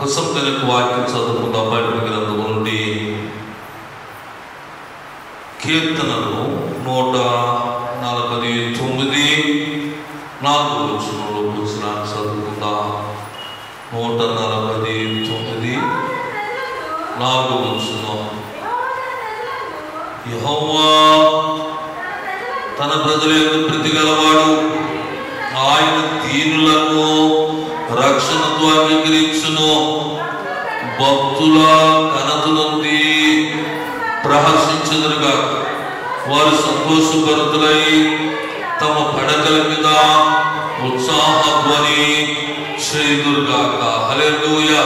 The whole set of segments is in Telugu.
ప్రసంగానికి వాక్యం చదువుకుందాం. బైబిల్ గ్రంథం నుండి కీర్తనలు 149 4వ వచనంలో కూర్చున్నాను. చదువుకుందాం. 149 4వ వచనం. యెహోవా తన ప్రజలకు ప్రీతి గలవాడు, ఆయన దీనులను రక్షణతో అంగీకరించును. భక్తుల ఘనతనుంది ప్రహర్షించుదురుగా, వారు సంతోషభరితులై తమ పడకల మీద ఉత్సాహధ్వని చేయుదురుగాక. హల్లెలూయా,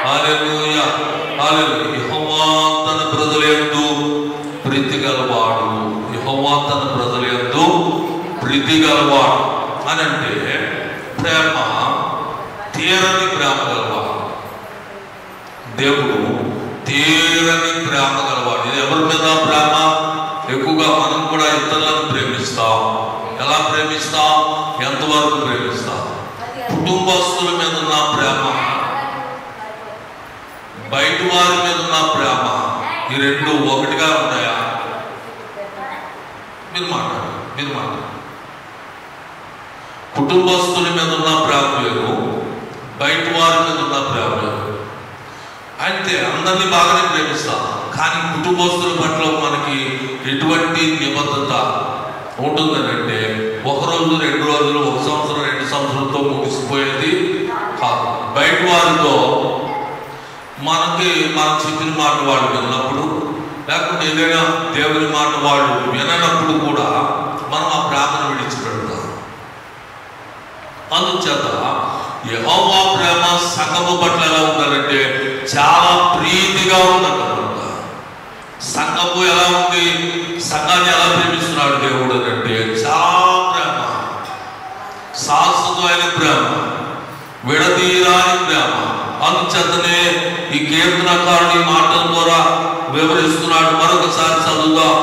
హల్లెలూయా, హల్లెలూయా. యెహోవా తన ప్రజల యందు ప్రీతి గలవాడు, యెహోవా తన ప్రజల యందు ప్రీతి గలవాడు అని అంటే ప్రేమ, తీరని ప్రేమ గలవాడు. దేవుడు తీరని ప్రేమ గలవాడు. ఇది ఎవరి మీద ప్రేమ? ఎక్కువగా మనం కూడా ఇతరులను ప్రేమిస్తాం. ఎలా ప్రేమిస్తాం? ఎంతవరకు ప్రేమిస్తాం? కుటుంబస్తుల మీద ఉన్న ప్రేమ, బయట వారి మీద ఉన్న ప్రేమ, ఈ రెండు ఒకటిగా ఉన్నాయా? మీరు మాట్లాడు. కుటుంబస్తుల మీద ఉన్న ప్రేమ వేరు, బయట వారి మీద ఉన్న ప్రేమ వేరు. అయితే అందరినీ బాగానే ప్రేమిస్తాం, కానీ కుటుంబస్తుల పట్ల మనకి ఎటువంటి నిబద్ధత ఉంటుందనంటే 1 రోజు 2 రోజులు 1 సంవత్సరం 2 సంవత్సరంతో ముగిసిపోయేది కాదు. బయట వారితో మనకి మనం చెప్పిన మాట వాళ్ళు విన్నప్పుడు, లేకపోతే ఏదైనా దేవుని మాట వాళ్ళు విననప్పుడు కూడా మనం ఆ ప్రేమను విడిచిపెడతాం. అందుచేత యెహోవా ప్రేమ సంఘము పట్ల ఎలా ఉండాలంటే చాలా ప్రీతిగా ఉందన్నమాట. సంఘము ఎలా ఉంది? సంఘాన్ని ఎలా ప్రేమిస్తున్నాడు దేవుడు అంటే చాలా ప్రేమ, శాశ్వతమైన ప్రేమ, విడదీరాని ప్రేమ. అందుచేతనే ఈ కీర్తనకారుని మాటల ద్వారా వివరిస్తున్నాడు. మరొకసారి చదువుదాం.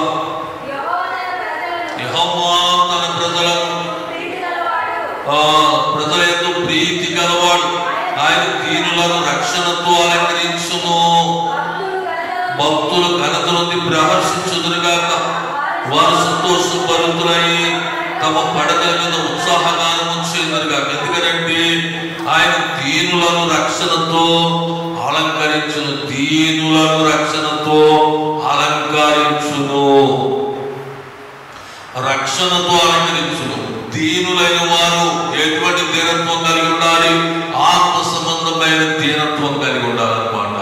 యెహోవా తన ప్రజల యందు ప్రీతి గలవాడు, ఆయన దీనులను రక్షణతో అలంకరించును. భక్తుల ఘనత నుండి ప్రహర్షించుదురుగాక, వారు సంతోషభరితులై తమ పడకల మీద ఉత్సాహగానము చేయుదురుగాక. ఎందుకంటే ఆయన దీనులను రక్షణతో అలంకరించును. దీనులను రక్షణతో అలంకరించును, రక్షణతో అలంకరించును. దీనులైన వారు ఎటువంటి దీనత్వం కలిగి ఉండాలి? ఆత్మ సంబంధమైన దీనత్వం కలిగి ఉండాలన్నమాట.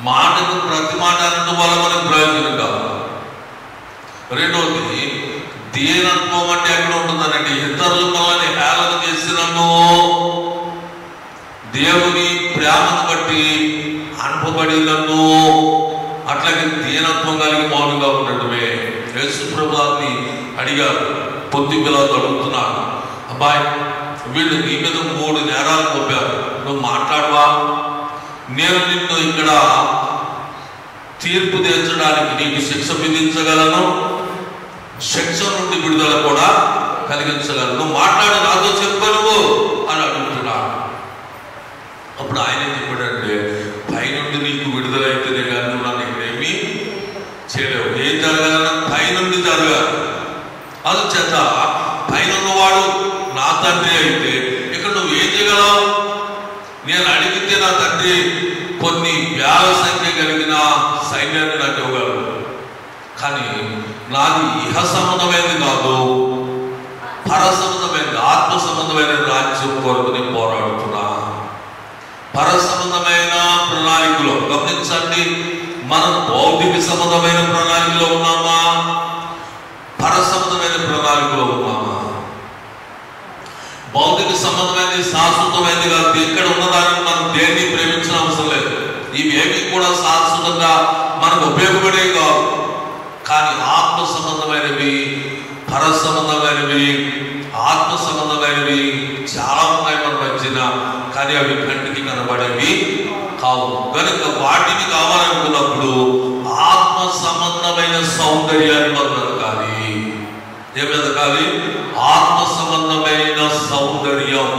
మాటకు ప్రతి మాట అనడం వల్ల మనకు ప్రయోజనం కాదు. రెండవది, దీనత్వం అంటే ఎక్కడ ఉంటుందనంటే ఇతరులు మనల్ని హేళన చేసినను దేవుని ప్రేమను బట్టి అనుపబడినను అట్లాగే దీనత్వం కలిగి మౌనంగా ఉండటమే. యేసు ప్రభువుని అడిగారు, పొద్దు పిల్లలు అడుగుతున్నాడు, అబ్బాయి వీళ్ళు నీ మీద 3 నేరాలు మోపారు, నువ్వు మాట్లాడవా? నేను నిన్ను ఇక్కడ తీర్పు తీర్చడానికి నీకు శిక్ష విధించగలను, శిక్ష నుండి విడుదల కూడా కలిగించగలను, నువ్వు మాట్లాడు, నాతో చెప్పను అని అడుగుతున్నాడు. అప్పుడు ఆయన ఏం చెప్పాడంటే, పైనుండి నీకు విడుదలైతేనే కానీ నువ్వు నన్ను ఇక్కడేమీ చేయలేవు. ఏం జరగాలన్నా పైనుండి జరగాలి. అందుచేత పైన ఉన్నవాడు నా తండ్రి అయితే ఇక్కడ నువ్వు ఏం చేయగలవు? నేను అడిగితే నా తండ్రి కొన్ని వేల సంఖ్య కలిగిన సైన్యాన్ని నాకు ఇవ్వగలడు, కానీ నాది ఇహ సంబంధమైనది కాదు, పర సంబంధమైనది, ఆత్మ సంబంధమైన రాజ్యం కొరకు నేను పోరాడుతున్నా. పర సంబంధమైన ప్రణాళికలో గమనించండి, మనం భౌతిక సంబంధమైన ప్రణాళికలో ఉన్నామా? పర సంబంధమైన ప్రణాళికలో ఉన్నామా? భౌతిక సంబంధమైనది శాశ్వతమైనది కాదు. ఇక్కడ ఉన్నదాన్ని మనం దేన్ని ప్రేమించిన అవసరం లేదు. ఇవేమి కూడా శాశ్వతంగా మనకు ఉపయోగపడేవి కాదు. కానీ ఆత్మ సంబంధమైనవి, పర సంబంధమైనవి, ఆత్మ సంబంధమైనవి చాలా ఉన్నాయి మన మధ్యన, కానీ అవి కంటికి కనబడేవి కావు. కనుక వాటిని కావాలనుకున్నప్పుడు ఆత్మ సంబంధమైన సౌందర్యాన్ని మనం ఎదగాలి. ఏమి ఎదగాలి? ఆత్మ సంబంధమైన సౌందర్యం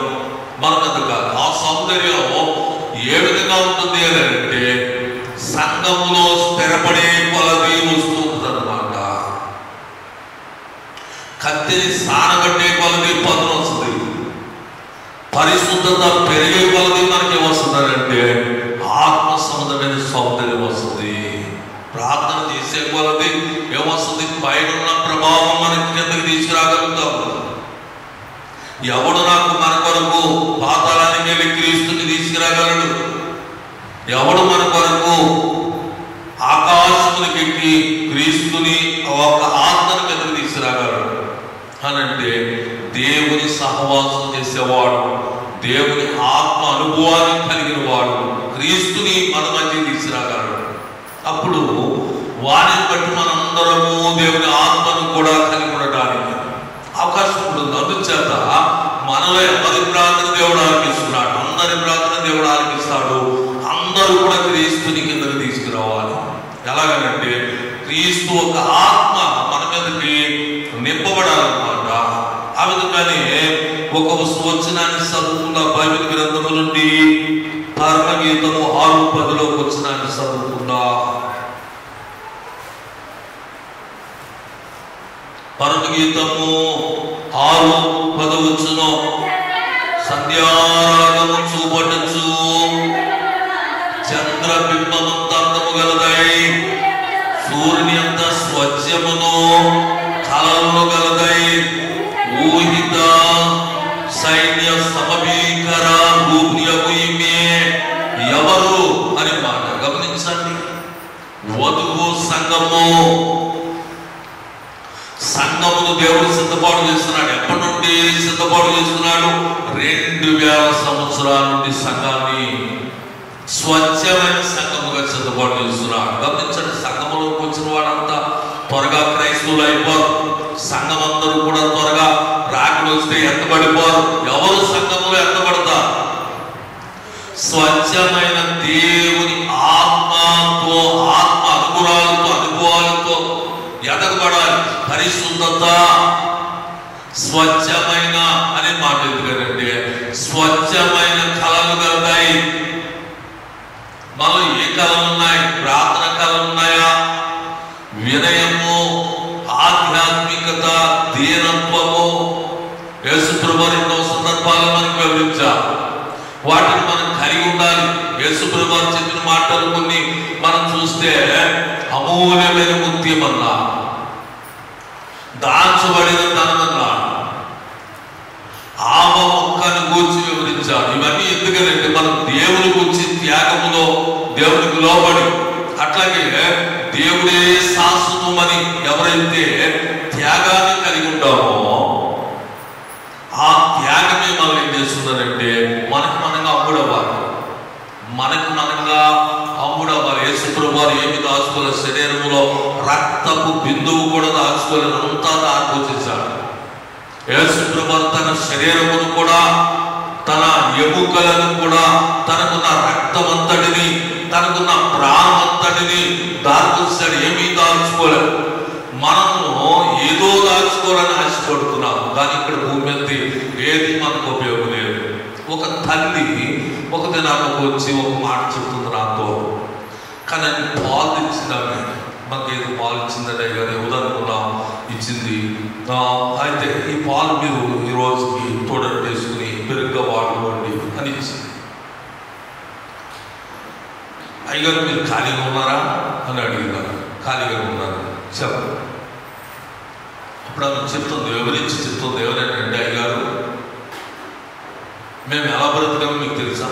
మనం ఎదగాలి. ఆ సౌందర్యం సౌందర్యం ఏ విధంగా ఉంటుంది అని అంటే సంఘములో స్థిరపడే కొలది వస్తూ ఉంటుందన్నమాట. కత్తిని సానబట్టే కొలది పదును వస్తుంది. పరిశుద్ధత పెరిగే కొలది మనకి ఏమొస్తుందంటే ఆత్మ సంబంధమైన సౌందర్యం వస్తుంది. ప్రార్థన చేసే కొలది ఏమొస్తుంది? పైన ప్రభావం మనకి కిందకి తీసుకురాగలుగుతాము. ఎవడు నాకు మన కొరకు పాతాళానికి వెళ్ళి క్రీస్తుని తీసుకురాగలడు? ఎవడు మన కొరకు ఆకాశమునికి ఎక్కి క్రీస్తుని ఒక ఆత్మని కిందకి తీసుకురాగలడు అని అంటే దేవుని సహవాసం చేసేవాడు, దేవుని ఆత్మ అనుభవాన్ని కలిగిన వాడు క్రీస్తుని మన మధ్య తీసుకురాగలడు. అప్పుడు వారిని బట్టి మనందరము దేవుని ఆత్మను కూడా కలిగి ఉండడానికి అవకాశం ఉంటుంది. అందుచేత మనలో ఎవరి ప్రార్థన దేవుడు ఆలకిస్తున్నాడు, అందరి ప్రార్థన దేవుడు ఆలకిస్తాడు. అందరూ కూడా క్రీస్తుని కిందకి తీసుకురావాలి. ఎలాగనంటే క్రీస్తు ఒక ఆత్మ మన మీదకి నింపబడాలన్నమాట. ఆ విధంగానే ఒక వచనాన్ని చదువుకున్న బైబిల్ గ్రంథము నుండి పరమగీతము 6:10 వచనాన్ని చదువుకున్నా. పరమగీతము 6:10 సంధ్యారాగము చూపటచ్చు చంద్రబింబమంత అందము గలదై సూర్యుని అంత స్వచ్ఛమును కలలను గలదై ఊహిత సైన్య సమభీకర రూపియగు ఈమె ఎవరు అని మాట గమనించండి. వధువు సంఘమును దేవుడు సిద్ధపాటు చేస్తున్నాడు. ఎప్పటి నుండి సిద్ధపాటు చేస్తున్నాడు? 2000 సంవత్సరాల నుండి సంఘాన్ని స్వచ్ఛమైన సంఘముగా సిద్ధపాటు చేస్తున్నాడు. గమనించండి, సంఘములోకి వచ్చిన వాడంతా త్వరగా క్రైస్తవులు అయిపోరు. సంఘం అందరూ కూడా త్వరగా రాకలు వస్తే ఎత్తబడిపోరు. ఎవరు సంఘములో ఎత్తబడతారు? స్వచ్ఛమైన దేవుని ఆత్మతో, ఆత్మ అనుభవాలతో ఎదగబడాలి. పరిశుద్ధత స్వచ్ఛమైన అనే మాట ఎందుకంటే స్వచ్ఛమైన కళలు కలుగుతాయి. మనలో ఏ కళలు ఉన్నాయి? ప్రార్థన కళలు ఉన్నాయా? వినయము, ఆధ్యాత్మికత, దీనత్వము యేసుప్రభు 2 సందర్భాలు మనకు వివరించారు. వాటిని మనం కలిగి ఉండాలి. యేసుప్రభు చెప్పిన మాటలు కొన్ని మనం చూస్తే అమూల్యమైన ముత్యం అన్నా, దాచబడిన ధనమన్నా, ఆమ మొక్కను గూర్చి వివరించాడు. ఇవన్నీ ఎందుకంటే మనం దేవుని గురించి త్యాగములో దేవునికి లోబడి, అట్లాగే దేవుడే శాశ్వతమని ఎవరైతే త్యాగాన్ని కలిగి ఉంటామో ఆ త్యాగమే మనం ఏం చేస్తుందంటే మనకు మనంగా అమ్ముడవ్వాలి. యేసుప్రభు వారు ఏమి దాచుకోలేదు. శరీరంలో రక్తపు బిందువు కూడా దాచుకోలేదు, అంతా దాచుకొచ్చేసాడు. యేసుప్రభు వారు తన శరీరమును కూడా, తన ఎముకలను కూడా, తనకున్న రక్తమంతటిని, తనకున్న ప్రాణమంతటిని దాచుకొచ్చాడు. ఏమీ దాచుకోలేదు. మనము ఏదో దాచుకోవాలని ఆశపడుతున్నాము, కానీ ఇక్కడ భూమి మీద ఏది మనకు ఉపయోగం లేదు. ఒక తల్లి ఒక దినానికి వచ్చి ఒక మాట చెప్తుంది నాతో, కానీ అది పాలు తెచ్చిందామె. మాకు ఏది పాలు ఇచ్చిందంటే కానీ ఉదనుకున్నాం ఇచ్చింది. అయితే ఈ పాలు మీరు ఈ రోజుకి తోడని వేసుకుని పెరుగుగా వాడుకోండి అని ఇచ్చింది. అయ్యగారు మీరు ఖాళీగా ఉన్నారా అని అడిగినారు. ఖాళీగా ఉన్నారు చెప్ప. అప్పుడు ఆమె చెప్తుంది, వివరించి చెప్తుంది. ఎవరైనా అయ్యగారు మేము ఎలా బ్రతకామో మీకు తెలుసా?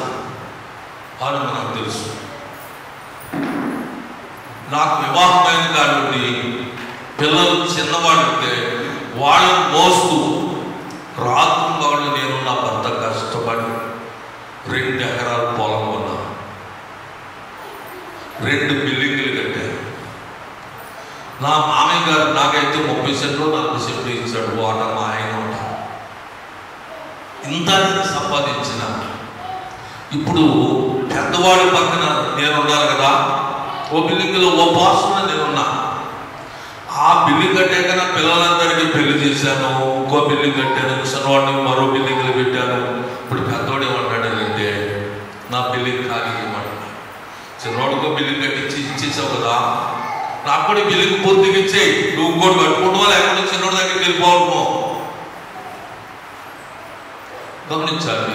అని నాకు తెలుసు. నాకు వివాహమైన కాబట్టి పిల్లలు చిన్నవాడితే వాళ్ళని మోస్తూ రాత్రి వాళ్ళు నేను నా భర్త కష్టపడి 2 ఎకరాల పొలం కొన్నా, 2 బిల్డింగులు కట్టాను. నా మామయ్య గారు నాకైతే 30 సెంట్లు 40 సెంట్లు ఇచ్చాడు. వాట మా ఆయన ఇంత సంపాదించిన. ఇప్పుడు పెద్దవాడి పక్కన నేను ఉండాలి కదా. ఓ బిల్డింగ్లో ఓ పార్సల్ నేనున్నా. ఆ బిల్డింగ్ కట్టాక నా పిల్లలందరికీ పెళ్లి చేశాను. ఇంకో బిల్డింగ్ కట్టాను, చిన్నవాడిని మరో బిల్డింగ్లు పెట్టాను. ఇప్పుడు పెద్దవాడు ఏమంటాడంటే నా బిల్డింగ్ ఖాళీ ఇవ్వమంటున్నా. చిన్నోడికో బిల్డింగ్ కట్టించి ఇచ్చేసావు కదా, నాకు కూడా బిల్డింగ్ పూర్తిగా ఇచ్చేయి. నువ్వు ఇంకోటి కట్టుకుంటువా లేకపోతే చిన్నోడి దగ్గరికి వెళ్ళిపోవడమో. గమనించాలి,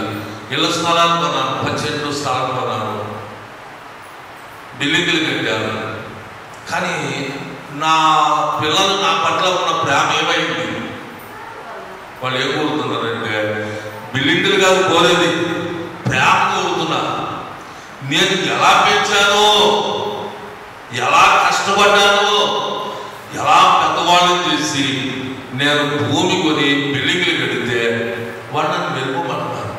ఇళ్ల స్థలాలు కొన్నాను, 10 సెంట్లు స్థలం కొన్నాను, బిల్డింగ్లు కట్టాను. కానీ నా పిల్లలు నా పట్ల ఉన్న ప్రేమ ఏమైంది? వాళ్ళు ఏం కోరుతున్నారంటే బిల్డింగ్లు కాదు కోరేది, ప్రేమ కోరుతున్నారు. నేను ఎలా పెంచానో, ఎలా కష్టపడ్డానో, ఎలా పెద్దవాళ్ళని చేసి నేను భూమి కొని బిల్డింగ్లు కడితే వాళ్ళు నన్ను వెళ్ళిపోమంటున్నారు.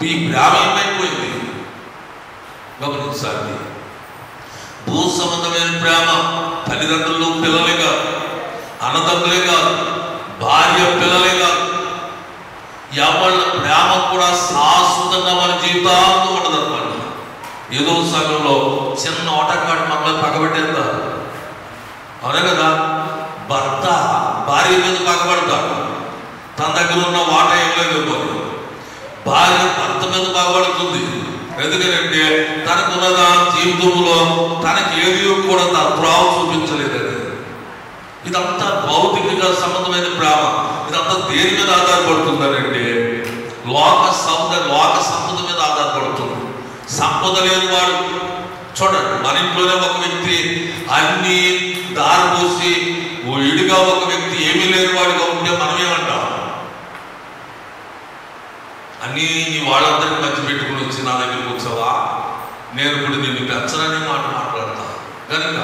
ఈ ప్రేమ ఏమైపోయింది? గమనించాలి, భూ సంబంధమైన ప్రేమ తల్లిదండ్రులు పిల్లలే కాదు, అన్నదమ్ములే కాదు, భార్య పిల్లలే కాదు, ఎవరి ప్రేమ కూడా శాశ్వతంగా మన జీవితాంతం ఉండదన్నమాట. ఏదో సమయంలో చిన్న ఓటకాడు మనల్ని పగబెట్టేస్తారు. అవునే కదా, భర్త భార్య మీద పగబడతాడు, తన దగ్గర ఉన్న వాట ఏం లేకపోతే. భార్య భర్త మీద పగబడుతుంది, ఎందుకంటే తనకున్న జీవితంలో తనకి ఏది కూడా తన త్రావు చూపించలేదని. ఇదంతా భౌతికంగా సంబంధమైన ప్రేమ. ఇదంతా దేని మీద ఆధారపడుతుందనంటే లోక సంపద మీద ఆధారపడుతుంది. సంపద లేని వాడు చూడండి, మన ఇంట్లోనే ఒక వ్యక్తి అన్ని దారిపోసి ఇడిగా ఒక వ్యక్తి ఏమీ లేని వాడిగా ఉంటే మనం ఏమంటాం? అన్నీ నీ వాళ్ళందరికీ మధ్య పెట్టుకుని వచ్చి నా దగ్గర కూర్చోవా, నేను ఇప్పుడు నిన్ను పెంచననే మాట మాట్లాడతా. కనుక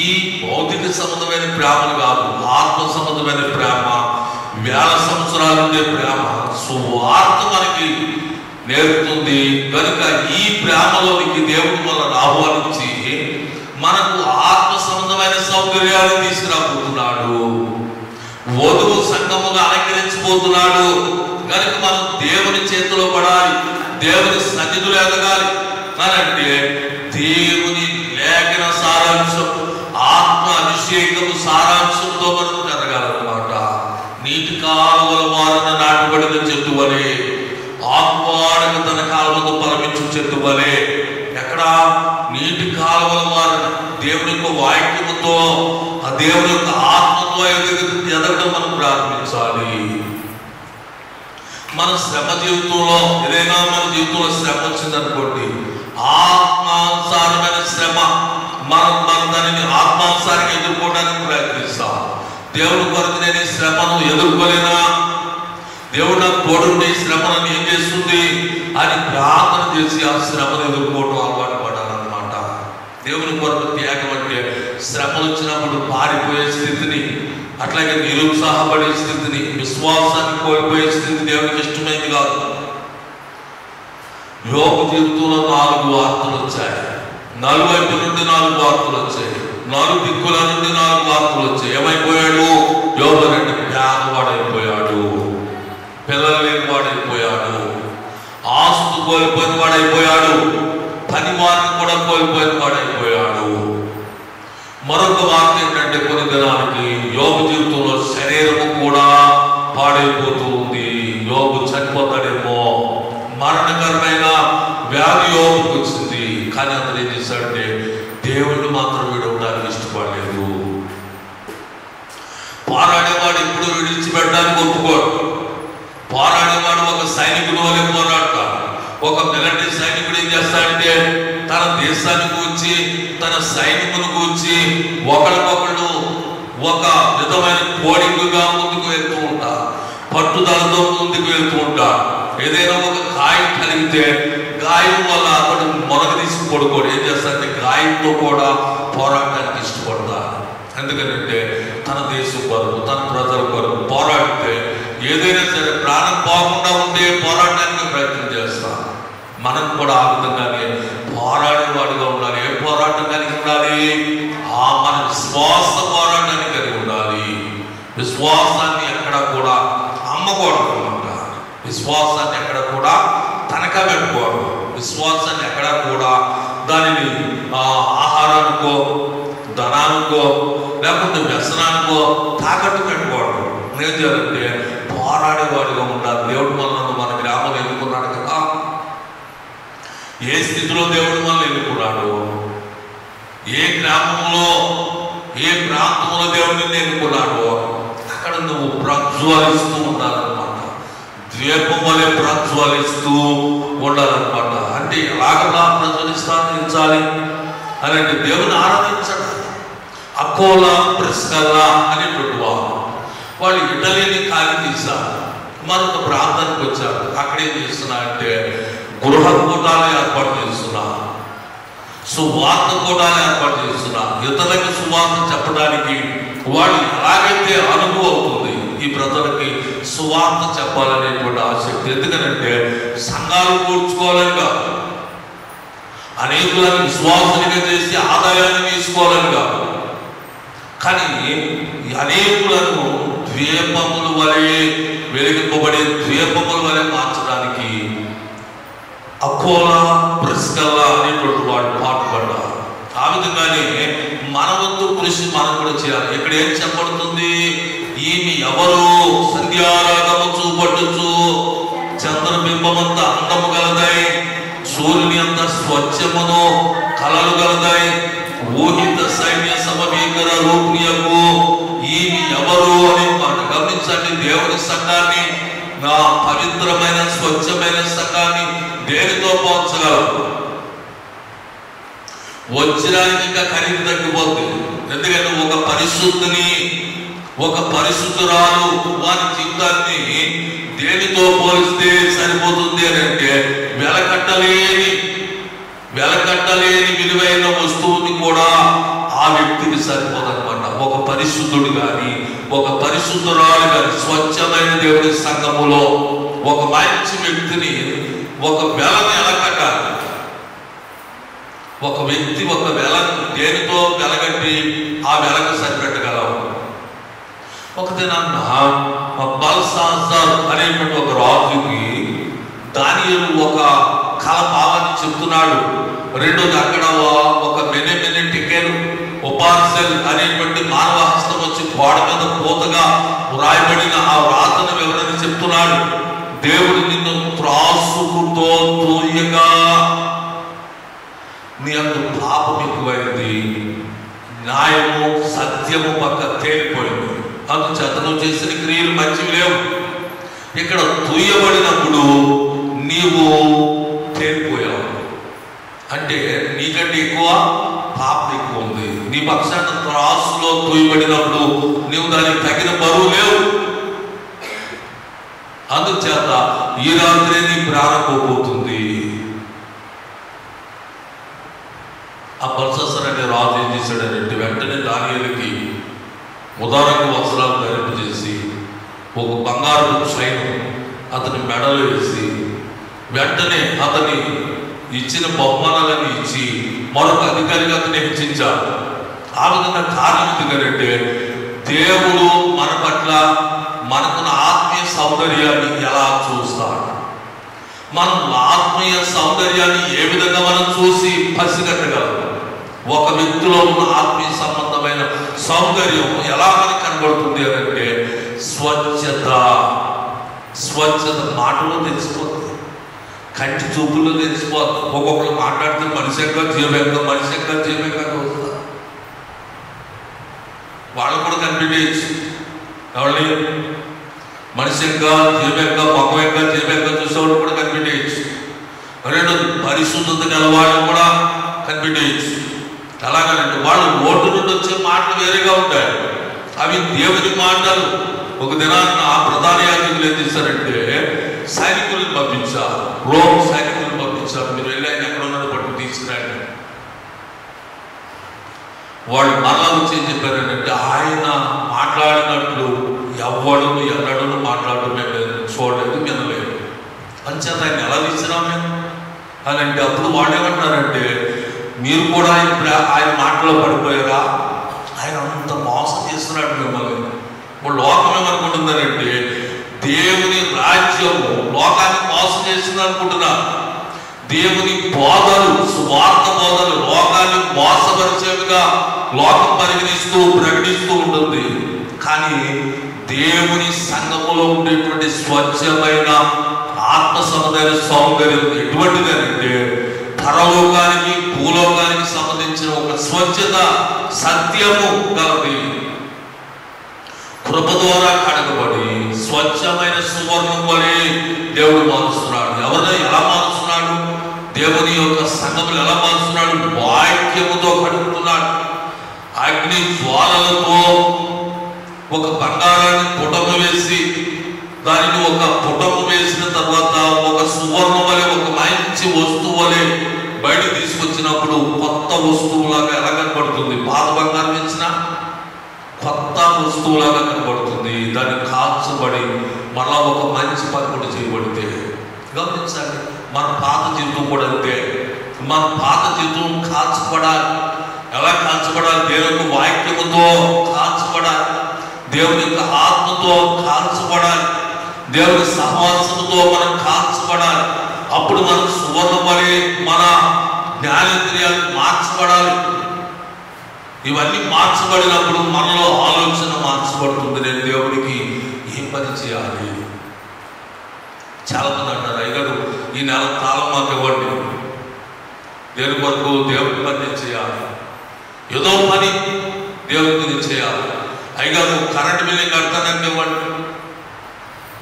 ఈ భౌతిక సంబంధమైన ప్రేమలు కాదు, ఆత్మ సంబంధమైన ప్రేమ, వేల సంవత్సరాలు ఉండే ప్రేమ సువార్త మనకి నేర్పుతుంది. కనుక ఈ ప్రేమలోనికి దేవుడు మనల్ని ఆహ్వానించి మనకు ఆత్మ సంబంధమైన సౌకర్యాన్ని తీసుకురాబోతున్నాడు. వధువు సంఘముగా అలంకరించబోతున్నాడు. కనుక మనం దేవుని చేతిలో పడాలి, దేవుని సన్నిధిలో ఎదగాలి. అంటే దేవుని లేఖన సారాంశం, ఆత్మ అభిషేకము సారాంశంతో మనం ఎదగాలన్నమాట. నీటి కాలువల వారన నాటబడిన చెట్టు వలె, ఆత్మాడక తన కాలువతో పరమించు చెట్టు వలె. ఎక్కడ? నీటి కాలువల వారన దేవుని యొక్క వాక్యముతో, ఆ దేవుని యొక్క ఆత్మతో ఎదగడం మనం ప్రారంభించాలి. మన శ్రమ జీవితంలో ఏదైనా మన జీవితంలో శ్రమ వచ్చిందనుకోండి, ఆత్మానుసారమైన శ్రమ, మనం దానిని ఆత్మానుసారంగా ఎదుర్కోవడానికి ప్రయత్నిస్తాం. దేవుడి కొరకు నేను ఈ శ్రమను ఎదుర్కోలేనా, దేవుడు నాకు తోడుండి శ్రమను ఏం చేస్తుంది అని ప్రార్థన చేసి ఆ శ్రమను ఎదుర్కోవడం అలవాటు పడాలన్నమాట. దేవుని కొరకు త్యాగం అంటే శ్రమలు వచ్చినప్పుడు పారిపోయే స్థితిని, అట్లాగే నిరుత్సాహపడే స్థితిని, విశ్వాసాన్ని కోల్పోయే స్థితి దేవునికి ఇష్టమైంది కాదు. యోబు జీవితంలో 4 వార్తలు వచ్చాయి, నలువైపు నుండి 4 వార్తలు వచ్చాయి, 4 దిక్కుల నుండి 4 వార్తలు వచ్చాయి. ఏమైపోయాడు? యోబు అంటే పేదవాడైపోయాడు, పిల్లలు లేని వాడైపోయాడు, ఆస్తు కోల్పోయిన వాడైపోయాడు, పని వారిని కూడా కోల్పోయిన వాడైపోయాడు. మరొక వార్త ఏంటంటే కొన్ని దినానికి యోబు జీవితంలో శరీరము కూడా పాడైపోతూ ఉంది. యోబు చనిపోతాడేమో, మరణకరమైన వ్యాధి యోబుకు వచ్చింది. కానీ అతను ఏం చేశాడంటే దేవుడు మాత్రం విడవడానికి ఇష్టపడలేదు. పోరాడేవాడు ఎప్పుడు విడిచిపెట్టడానికి ఒప్పుకోడు. పోరాడేవాడు ఒక సైనికుడు వలె పోరాడతాడు. ఒక మిలిటరీ సైనికుడు ఏం చేస్తాడంటే తన దేశాన్ని కూర్చి, తన సైనికుని కూర్చి ఒకరికొకళ్ళు ఒక విధమైన కోడింగ్గా ముందుకు వెళ్తూ ఉంటారు, పట్టుదలతో ముందుకు వెళ్తూ ఉంటారు. ఏదైనా ఒక గాయం కలిగితే గాయం వల్ల అతడు మొరగదీసి పడుకోడు. ఏం చేస్తారంటే గాయంతో కూడా పోరాటానికి ఇష్టపడతారు. ఎందుకంటే తన దేశం కొరకు, తన ప్రజల కొరకు పోరాడితే ఏదైనా సరే ప్రాణం పోకుండా ఉండే పోరాటానికి ప్రయత్నం చేస్తాం. మనం కూడా ఆ విధంగానే పోరాడేవాడుగా ఉండాలి. ఏ పోరాటం కలిగి ఉండాలి? మన విశ్వాస పోరాటాన్ని కలిగి ఉండాలి. విశ్వాసాన్ని ఎక్కడ కూడా అమ్మకూడదు అనమాట. విశ్వాసాన్ని ఎక్కడ కూడా తనఖా పెట్టుకోవడం, విశ్వాసాన్ని ఎక్కడ కూడా దానిని ఆహారానికో, ధనానికో, లేకపోతే వ్యసనానికో తాకట్టు పెట్టుకోవడం. ఏం చేయాలంటే పోరాడేవాడిగా ఉండాలి. దేవుడు మనల్ని మన గ్రామంలో ఎన్నుకున్నాడు కదా. ఏ స్థితిలో దేవుడు మనల్ని ఎన్నుకున్నాడు, ఏ గ్రామంలో ఏ ప్రాంతంలో దేవుడిని ఎన్నుకున్నాడు, అక్కడ నువ్వు ప్రజ్వలిస్తూ ఉండాలన్నమాట. ద్వీపం వలె ప్రజ్వలిస్తూ ఉండాలన్నమాట. అంటే ఎలాగలా ప్రజ్వలించాలి అని అంటే దేవుని ఆరాధించడం. అకోలా ప్రిస్కల్లా అనేటువంటి వాళ్ళు ఇటలీని ఖాళీ తీశారు, మరొక ప్రాంతానికి వచ్చారు. అక్కడేం చేస్తున్నా అంటే గృహ కూటాలు ఏర్పాటు చేస్తున్నా, సువార్త కూటాలు ఏర్పాటు చేస్తున్నా. ఇతరులకి సువార్త చెప్పడానికి వాళ్ళు ఎలాగైతే అనుభవం అవుతుంది ఈ ప్రజలకి సువార్త చెప్పాలనేటువంటి ఆసక్తి. ఎందుకనంటే సంఘాలు కూర్చుకోవాలని కాదు, అనేకులను విశ్వాసులుగా చేసి ఆదాయాన్ని తీసుకోవాలని కాదు, కానీ అనేకులను ద్వీపముల వలె వెలిగింపబడే ద్వీపముల వలె మార్చడానికి అకోలా ప్రిస్కల్లా అనేటువంటి వాడు పాటుపడ్డారు. ఆ విధంగానే మన వంతు కృషి మనం కూడా చేయాలి. ఇక్కడ ఏం చెప్పబడుతుంది? ఈమె ఎవరు? సంధ్యారాగము చూపట్టుచు చంద్రబింబమంత అందము గలదై, సూర్యుని అంత స్వచ్ఛమును కలలు గలదై, ఊహిత సైన్య సమీకర రూపియకు ఈమె ఎవరు అని మాట గమనించండి. దేవుని సంఘాన్ని, నా పవిత్రమైన స్వచ్ఛమైన సంఘాన్ని దేనితో పోల్చగలరు? వజ్రానికి ఇంకా ఖరీదు తగ్గిపోతుంది. ఎందుకంటే ఒక పరిశుద్ధిని, ఒక పరిశుద్ధురాలు వారి జీవితాన్ని దేనితో పోలిస్తే సరిపోతుంది అని అంటే వెలకట్టలేని విలువైన వస్తువుని కూడా ఆ వ్యక్తికి సరిపోదన్నమాట. ఒక పరిశుద్ధుడు కానీ, ఒక పరిశుద్ధురాలు కానీ, స్వచ్ఛమైన దేవుడి సంఘములో ఒక మంచి వ్యక్తిని, ఒక వెలని ఎలా కట్టాలి? ఒక వ్యక్తి ఒక వెలను దేనితో వెలగట్టి ఆ వెలకు సరిపెట్టగలవు. ఒక దినాన్న బల్షాజర్ అనేటువంటి ఒక రాజుకి దానియేలు ఒక కల భావాన్ని చెప్తున్నాడు. రెండోది అక్కడ ఒక మెనే టికెల్ ఉపార్సెల్ అనేటువంటి మానవ హస్తం వచ్చి గోడ మీద పూతగా వ్రాయబడిన ఆ వ్రాతను వివరణ చెప్తున్నాడు. దేవుడు నిన్ను త్రాసుకుతో తూయగా నీ అందు పాపం ఎక్కువైంది, న్యాయము సత్యము పక్క తేలిపోయింది, అందుచేత నువ్వు చేసిన క్రియలు మంచివి లేవు. ఇక్కడ తూయబడినప్పుడు నీవు తేలిపోయావు అంటే నీకంటే ఎక్కువ పాపం ఎక్కువ ఉంది. నీ పక్షాన త్రాసులో తూయబడినప్పుడు నీవు దానికి తగిన బరువు లేవు. అందుచేత ఈ రాత్రి నీ ప్రారంభపోతుంది. ఆ బల్షాజర్ అనే రాజు ఏం చేశాడనంటే వెంటనే దానియేలుకి ఉదారంగా వస్త్రాలు ధరింపజేసి ఒక బంగారు చైన్ అతని మెడలు వేసి వెంటనే అతని ఇచ్చిన బహుమానాలను ఇచ్చి మరొక అధికారిగా అతన్ని హెచ్చించాడు. ఆ విధంగా కారణం ఎందుకంటే దేవుడు మన పట్ల మనకున్న ఆత్మీయ సౌందర్యాన్ని ఎలా చూస్తాడు, మనం ఆత్మీయ సౌందర్యాన్ని ఏ విధంగా మనం చూసి పసిగట్టగలం. ఒక వ్యక్తిలో ఉన్న ఆత్మీయ సంబంధమైన సౌందర్యం ఎలా మనకి కనబడుతుంది అని అంటే స్వచ్ఛత మాటలో తెలిసిపోతుంది, కంటి చూపుల్లో తెలిసిపోతుంది. ఒక్కొక్కరు మాట్లాడితే మనిషి ఎక్క జీవెక్క వస్తుంది. వాళ్ళు కూడా కనిపెట్టేయచ్చు. ఎవరి మనిషి ఎక్క జీవెక్క మొక్క ఎక్క జీవెక్క చూసేవాళ్ళు కూడా కనిపెట్టేయచ్చు. రెండోది పరిశుద్ధత గల వాళ్ళు కూడా కనిపెట్టేయచ్చు. అలాగనంటే వాళ్ళు ఓటు నుండి వచ్చే మాటలు వేరేగా ఉంటాయి, అవి దేవుని మాటలు. ఒక దినాన్ని ఆ ప్రధాన యాజకులు ఏం చేశారంటే సైనికులను పంపించారు, రోమ్ సైనికులను పంపించారు. మీరు వెళ్ళి ఆయన ఎక్కడ ఉన్నారో పట్టు తీసుకురండి. వాళ్ళు మరలా వచ్చి ఏం చెప్పారంటే ఆయన మాట్లాడినట్లు ఎవ్వడు ఎన్నడూ మాట్లాడడం మేము చూడలేదు, వినలేదు. అంచేత ఆయన ఎలా తీసినాం మేము అని అంటే అప్పుడు వాళ్ళు ఏమంటారంటే మీరు కూడా ఆయన మాటలో పడిపోయారా? ఆయన అంత మోసం చేస్తున్నాడు మిమ్మల్ని. ఇప్పుడు లోకం ఏమనుకుంటుందంటే దేవుని రాజ్యము లోకాన్ని మోసం చేస్తుంది అనుకుంటున్నారు. దేవుని బోధలు, స్వార్థ బోధలు లోకాన్ని మోసపరిచేవిగా లోకం పరిగణిస్తూ ప్రకటిస్తూ ఉంటుంది. కానీ దేవుని సంఘములో ఉండేటువంటి స్వచ్ఛమైన ఆత్మ సముదాయ సౌందర్యం ఎటువంటిది అంటే సంగతులు ఎలా మారుస్తున్నాడు? వాక్యముతో కడుగుతున్నాడు. అగ్ని జ్వాలలతో ఒక బంగారాన్ని పుటము వేసి దానిని ఒక పుటము వేసిన తర్వాత ఒక సువర్ణ వలె, ఒక మంచి వస్తువు వలె బయట తీసుకొచ్చినప్పుడు కొత్త వస్తువులాగా ఎలా కనబడుతుంది? పాత బంగారం ఇచ్చిన కొత్త వస్తువులాగా కనబడుతుంది. దాన్ని కాల్చబడి మళ్ళా ఒక మంచి పని చేయబడితే, గమనించండి, మన పాత జీవితం కూడా అంతే. మన పాత జీవితం కాల్చబడాలి. ఎలా కాల్చబడాలి? దేవుని వాక్యముతో కాల్చబడాలి, దేవుని యొక్క ఆత్మతో కాల్చబడాలి, దేవుని సహవాసముతో మనం కాల్చబడాలి. అప్పుడు మనం సువర్ణ వలె మన జ్ఞానేంద్రియాలు మార్చబడాలి. ఇవన్నీ మార్చబడినప్పుడు మనలో ఆలోచన మార్చబడుతుంది. నేను దేవుడికి ఏం పని చేయాలి? చాలా మంది అంటారు, అయ్యగారు ఈ నెల కాలం మాకు ఇవ్వండి, దేని కొరకు దేవుడి పని చేయాలి, ఏదో పని దేవుడికి చేయాలి. అయ్యగారు కరెంట్ బిల్లు కడతానంటే ఇవ్వండి,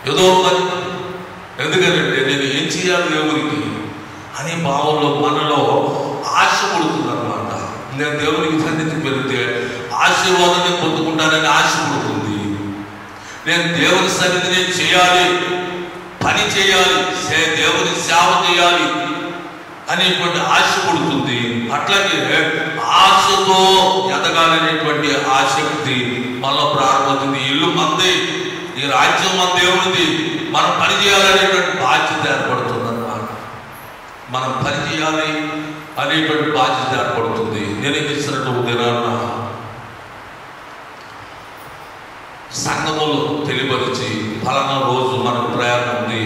ఏదో పని. ఎందుకంటే నేను ఏం చేయాలి దేవుడికి అనే భావంలో మనలో ఆశ పుడుతుందన్నమాట. నేను దేవునికి సన్నిధికి వెళితే ఆశీర్వాదాన్ని పొందుకుంటానని ఆశ పుడుతుంది. నేను దేవుని సన్నిధిని చేయాలి, పని చేయాలి, దేవుని సేవ చేయాలి అనేటువంటి ఆశ పుడుతుంది. అట్లాగే ఆశతో ఎదగాలనేటువంటి ఆసక్తి మనలో ప్రారంభమవుతుంది. ఇల్లు మంది, ఈ రాజ్యం మన దేవుడిది, మనం పని చేయాలనేటువంటి బాధ్యత ఏర్పడుతుంది అన్నమాట. మనం పని చేయాలి అనేటువంటి బాధ్యత ఏర్పడుతుంది. నేను ఏం చేసినట్టు ఉదయాన్న సంఘములు తెలియపరిచి, ఫలానా రోజు మనకు ప్రయాణం ఉంది,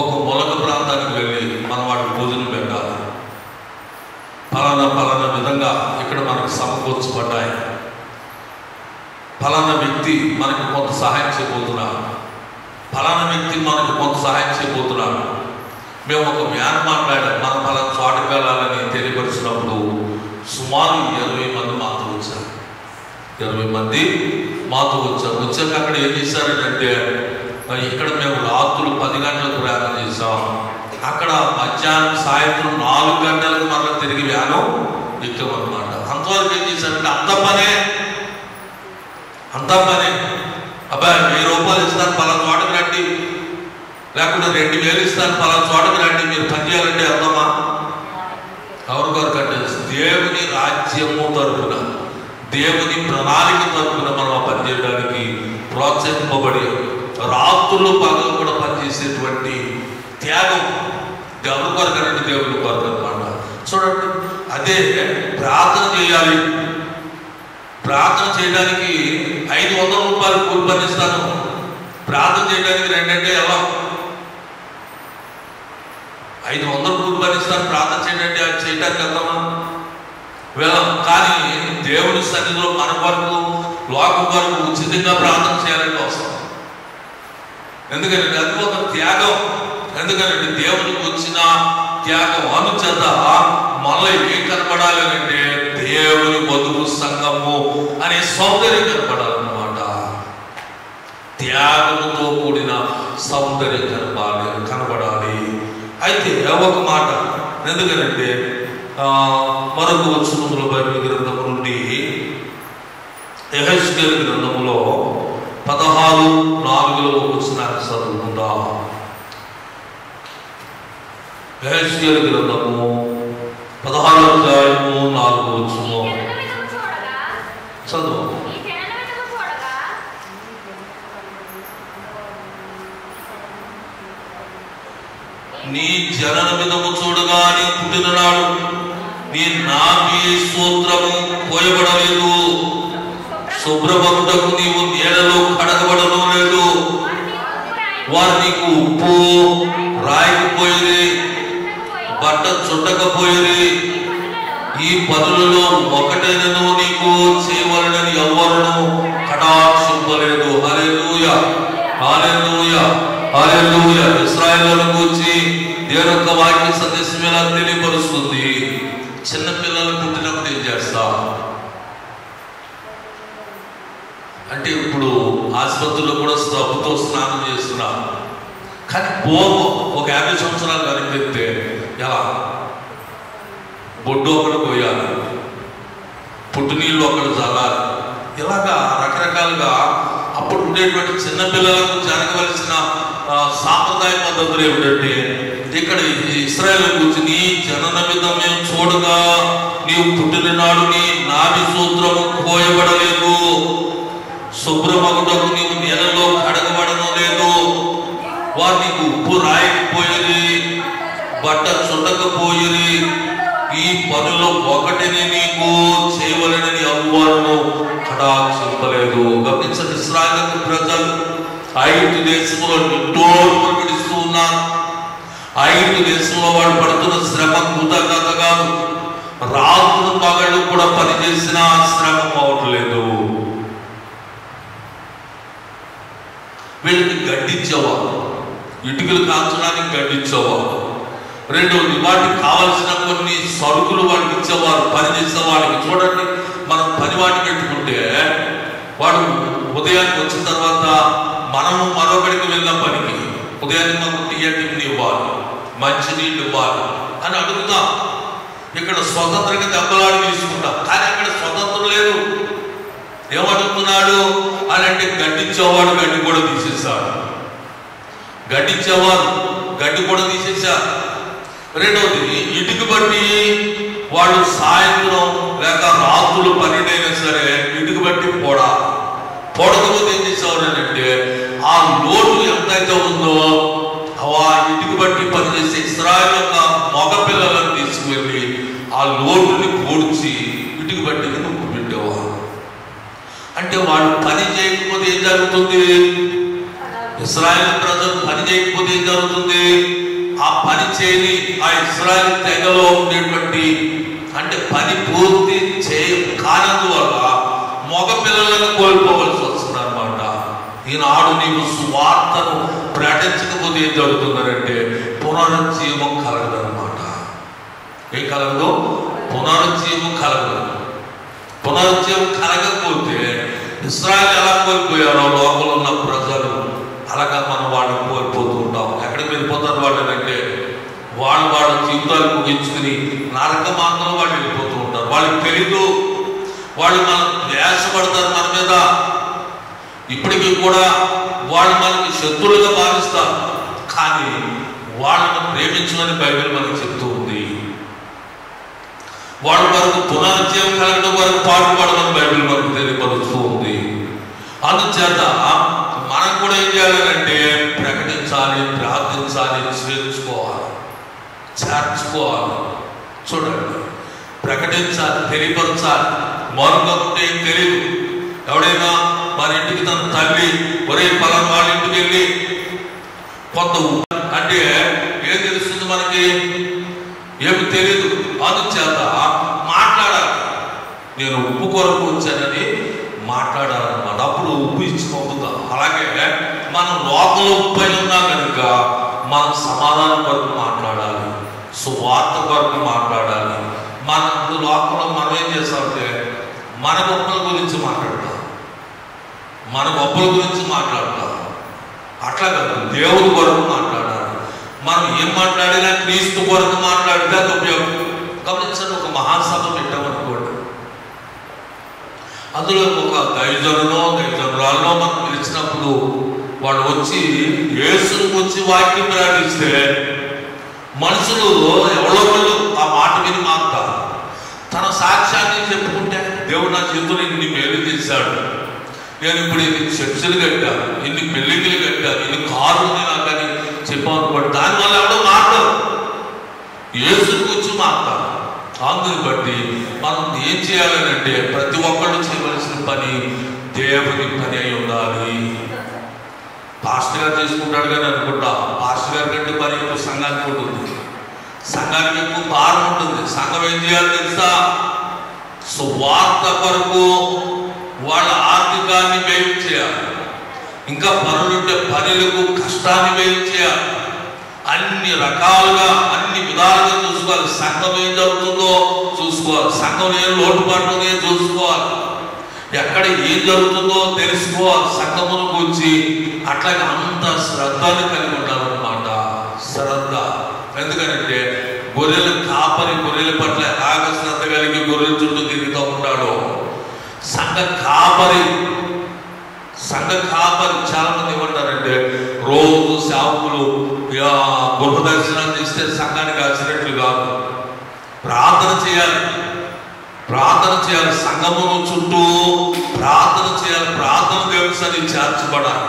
ఒక మొలక ప్రాంతానికి వెళ్ళి మనం వాటికి భోజనం పెట్టాలి, ఫలానా విధంగా ఇక్కడ మనకు సమకూర్చబడ్డాయి, ఫలానా వ్యక్తి మనకు కొంత సహాయం చేయబోతున్నాడు, ఫలానా వ్యక్తి మనకు కొంత సహాయం చేయబోతున్నాడు. మేము ఒక వ్యాన్ మాట్లాడాం, మనం ఫలానా చోటకి వెళ్ళాలని తెలియపరిచినప్పుడు సుమారు 20 మంది మాతో వచ్చారు. 20 మంది మాతో వచ్చారు. వచ్చాక అక్కడ ఏం చేశారంటే, ఇక్కడ మేము రాత్రులు 10 గంటలకు ప్రయాణం చేసాం, అక్కడ మధ్యాహ్నం సాయంత్రం 4 గంటలకు మళ్ళీ తిరిగి వ్యాను ఎక్కామన్నమాట. అంతవరకు ఏం చేశారంటే అంత పనే. అబ్బాయి 1000 రూపాయలు ఇస్తాను పలానా చోటకి రండి, లేకుంటే 2000 ఇస్తాను పలానా చోటకి రండి, మీరు పని చేయాలంటే అర్థమా? ఎవరికొరకు అంటే దేవుని రాజ్యము తరపున, దేవుని ప్రణాళిక తరపున మనం ఆ పని చేయడానికి ప్రోత్సహింపబడి రాత్రులు పగలు కూడా పనిచేసేటువంటి త్యాగం దేవుని కొరకు అంటే దేవుని కొరకు అనమాట. చూడండి, అదే ప్రార్థన చేయాలి. ప్రార్థన చేయడానికి 500 రూపాయలు కూలి పని ఇస్తాను, ప్రార్థన చేయడానికి 2 అంటే ఎలా? 500 కూలి పని ఇస్తాను, ప్రార్థన చేయడానికి వెళ్తామా? వెళ్ళం. కానీ దేవుని సన్నిధిలో మన కొరకు, లోకం కొరకు ఉచితంగా ప్రార్థన చేయాలంటే అవసరం. ఎందుకంటే అది ఒక త్యాగం. ఎందుకంటే దేవునికి వచ్చిన త్యాగం అనుచేత మళ్ళీ ఏం కనపడాలి అంటే దేవుని బతుకు సంఘము అనే సౌందర్యం కనపడాలన్నమాట. త్యాగముతో కూడిన సౌందర్యం కనపడాలి. అయితే ఒక మాట, ఎందుకంటే మరొక వచనములో బైబిల్ గ్రంథము నుండి యెహెజ్కేలు గ్రంథములో 16:4 వచనాన్ని చదువుకుందాం. యెహెజ్కేలు గ్రంథము 16:4 చదువు. నీ జనన విధము చూడగా, నీ పుట్టిన నాడు నీ నాభి సూత్రము పోయబడలేదు, శుభ్రపరుటకు నీవు నీడలో కడగబడను లేదు, వారు నీకు ఉప్పు రాయకపోయేది, బట్ట చుట్టకపోయేది, ఈ పనులలో ఒకటైనను నీకు చేయవలనని ఎవ్వరును కటాక్షింపలేదు. హల్లెలూయా, హల్లెలూయా, హల్లెలూయా. ఇశ్రాయేలును గూర్చి దేవుని యొక్క వాక్య సందేశం ఎలా తెలియపరుస్తుంది? చిన్నపిల్లలు పుట్టినప్పుడు ఏం చేస్తా అంటే, ఇప్పుడు ఆసుపత్రిలో కూడా సబ్బుతో స్నానం చేస్తున్నారు. కానీ పూర్వం ఒక 50 సంవత్సరాలు కనిపెడితే ఎలా బొడ్డు ఒకటి పోయాలి, పుట్టినీళ్ళు ఒకటి చల్లాలి. ఇలాగా రకరకాలుగా అప్పుడు ఉండేటువంటి చిన్నపిల్లలకు జరగవలసిన సాంప్రదాయ పద్ధతులు ఏమిటంటే, ఇక్కడ ఇశ్రాయేలు గురించి నీ జనన విధమే చూడగా నీవు పుట్టిన నాడు నీ నాభి సూత్రము కోయబడలేదు, శుభ్రమగుటకు నీవు నెలలో కడగబడను లేదు, వారు నీకు ఉప్పు రాయకపోయేది, బట్ట చుట్టకపోయేది, ఈ పనుల్లో ఒకటిని నీకు చేయవలనని అవ్వాలను కటాక్షింపలేదు. గమనించండి, ఇశ్రాయేలు ప్రజలు ఐగుప్తు దేశంలో నిట్టూర్పులు విడుస్తూ ఉన్నారు. ఐగుప్తు దేశంలో వాడు పడుతున్న శ్రమ కృతజ్ఞత కాదు. రాత్రులు పగళ్ళు కూడా పనిచేసిన శ్రమ అవట్లేదు. వీళ్ళకి గడ్డిచ్చేవారు, ఇటుకలు కాల్చడానికి గడ్డిచ్చేవారు. రెండోది వాటికి కావలసిన కొన్ని సరుకులు వాడికి ఇచ్చేవారు, పనిచేసే వాడికి. చూడండి, మనం పని వాటికి పెట్టుకుంటే వాడు ఉదయానికి వచ్చిన తర్వాత మనము మరొకడికి వెళ్ళిన పనికి ఉదయాన్నే మాకు టికెట్ని ఇవ్వాలి, మంచినీళ్ళు ఇవ్వాలి అని అడుగుతాం. ఇక్కడ స్వతంత్రంగా దెబ్బలాడి తీసుకుంటాం, కానీ ఇక్కడ స్వతంత్రం లేదు. ఏమడుగుతున్నాడు అని అంటే, గడ్డిచ్చేవాడు గడ్డి కూడా తీసేశాడు, గడ్డిచ్చేవారు గడ్డి కూడా తీసేశారు. రెండవది, ఇటుక బట్టి వాళ్ళు సాయంత్రం లేక రాత్రులు 12 అయినా సరే ఇటుక బట్టి పొడకపోతే ఏం చేసేవారు అంటే, ఆ లోటు ఎంతైతే ఉందో ఆ ఇటుక బట్టి పనిచేసే ఇశ్రాయేలు యొక్క మగ పిల్లలను తీసుకువెళ్ళి ఆ లోటుని పూడ్చి ఇటుక బట్టిని నొక్కు పెట్టేవారు. అంటే వాళ్ళు పని చేయకపోతే ఏం జరుగుతుంది? ఇశ్రాయేలు ప్రజలు పని చేయకపోతే ఏం జరుగుతుంది? ఆ పని చేయని ఆ ఇశ్రాయేలు తెగలో ఉండేటువంటి, అంటే పని పూర్తి కానందువల్ల మగ పిల్లలను కోల్పోవలసి వస్తుంది అనమాట. ఈనాడు నీవు సువార్తను ప్రకటించకపోతే ఏం జరుగుతుందంటే పునరుజ్జీవం కలగదనమాట. ఏం కలగదు? పునరుజ్జీవం కలగదు. పునరుజ్జీవం కలగకపోతే ఇశ్రాయేలు ఎలా కోల్పోయారో లోకంలో ఉన్న ప్రజలు, అలాగా మనం వాళ్ళని కోల్పోతూ ఉంటాం. ఎక్కడికి వెళ్ళిపోతారు వాళ్ళంటే, వాళ్ళ జీవితాలు ముగించుకుని నరక మార్గంలో వాళ్ళు వెళ్ళిపోతూ ఉంటారు. వాళ్ళకి తెలీదు, వాళ్ళు మనం వేషపడతారు మన మీద. ఇప్పటికీ కూడా వాళ్ళు మనకి శత్రువులుగా భావిస్తారు, కానీ వాళ్ళను ప్రేమించమని బైబిల్ మనకు చెప్తూ ఉంది. వాళ్ళ వరకు పునరుజ్జీవం కలగడం వరకు పాటుపడమని బైబిల్ మనకు తెలియపరుస్తూ ఉంది. అందుచేత మనం కూడా ఏం చేయాలంటే ప్రకటించాలి, ప్రార్థించాలి, చేర్చుకోవాలి. చూడండి, ప్రకటించాలి, తెలియపరచాలి. మరొకటి ఏం తెలియదు. ఎవడైనా మన ఇంటికి తన తల్లి ఒరే పలానా వాళ్ళ ఇంటికి వెళ్ళి కొంత అంటే ఏం తెలుస్తుంది మనకి? ఏమి తెలియదు. అందుచేత మాట్లాడాలి. నేను ఉప్పు కొరకు వచ్చానని మాట్లాడాలన్నమాట. అప్పుడు ఉప్పు ఇచ్చి పంపుతాం. అలాగే మనం లోపల ఉప్పు అయి ఉన్నా కనుక మనం సమాధానం కొరకు మాట్లాడాలి, సువార్త కొరకు మాట్లాడాలి. మన లోకంలో మనం ఏం చేస్తామంటే మన గొప్పల గురించి మాట్లాడతాం, మన గొప్పల గురించి మాట్లాడతాం. అట్లా కాదు, దేవుడి కొరకు మాట్లాడాలి. మనం ఏం మాట్లాడినా క్రీస్తు కొరకు మాట్లాడితే అది ఉపయోగం. గమనించండి, ఒక మహాసభ పెట్టామనుకోండి, అందులో ఒక దైవజనురాల్లో మనం పిలిచినప్పుడు వాళ్ళు వచ్చి యేసును వచ్చి వాక్యం ప్రకటిస్తే మనుషులు ఎవరో వాళ్ళు ఆ మాట విని మారుతారు. తన సాక్ష్యాన్ని చెప్పుకుంటే, దేవుడు నా జీవితంలో ఇన్ని మేలు చేశాడు, నేను ఇప్పుడు ఇన్ని చర్చలు కట్టాను, ఇన్ని బిల్డింగ్లు కట్టాను, ఇన్ని కార్లు నాకని చెప్పామనుకోండి, దానివల్ల ఎవడో మాట్లాడు, యేసుకు వచ్చి మాట్లాడు. అందుని బట్టి మనం ఏం చేయాలంటే ప్రతి ఒక్కళ్ళు చేయవలసిన పని దేవుని పని అయి ఉండాలి. పాస్టర్ గారు చేసుకుంటాడు కానీ అనుకుంటా, పాస్టర్ గారి కంటే పని ఎక్కువ సంఘానికి ఉంటుంది, సంఘానికి ఎక్కువ భారం ఉంటుంది. సంఘం ఏం చేయాలి తెలుసా? సువార్త కొరకు వాళ్ళ ఆర్థికాన్ని వ్యయం చేయాలి, ఇంకా పనులుంటే పనులకు కష్టాన్ని వ్యయం చేయాలి, అన్ని రకాలుగా అన్ని విధాలుగా చూసుకోవాలి. సంఘం ఏం జరుగుతుందో చూసుకోవాలి, సంఘం ఏం లోటుపాటు చూసుకోవాలి, ఎక్కడ ఏం జరుగుతుందో తెలుసుకోవాలి, సంఘమును గురించి. అట్లాగే అంత శ్రద్ధను కలిగి ఉండాలన్నమాట. శ్రద్ధ ఎందుకంటే గొర్రెల కాపరి గొర్రెల పట్ల ఎలాగ శ్రద్ధ కలిగి గొర్రెల చుట్టూ తిరుగుతూ ఉంటాడో, సంఘ కాపరి చాలా మంది ఏమంటారంటే రోజు సేవకులు గృహ దర్శనాలు చేస్తే సంఘానికి వచ్చినట్లు కాదు. ప్రార్థన చేయాలి, సంఘము చుట్టూ ప్రార్థన చేయాలి. ప్రార్థన దేవుని చేర్చబడాలి.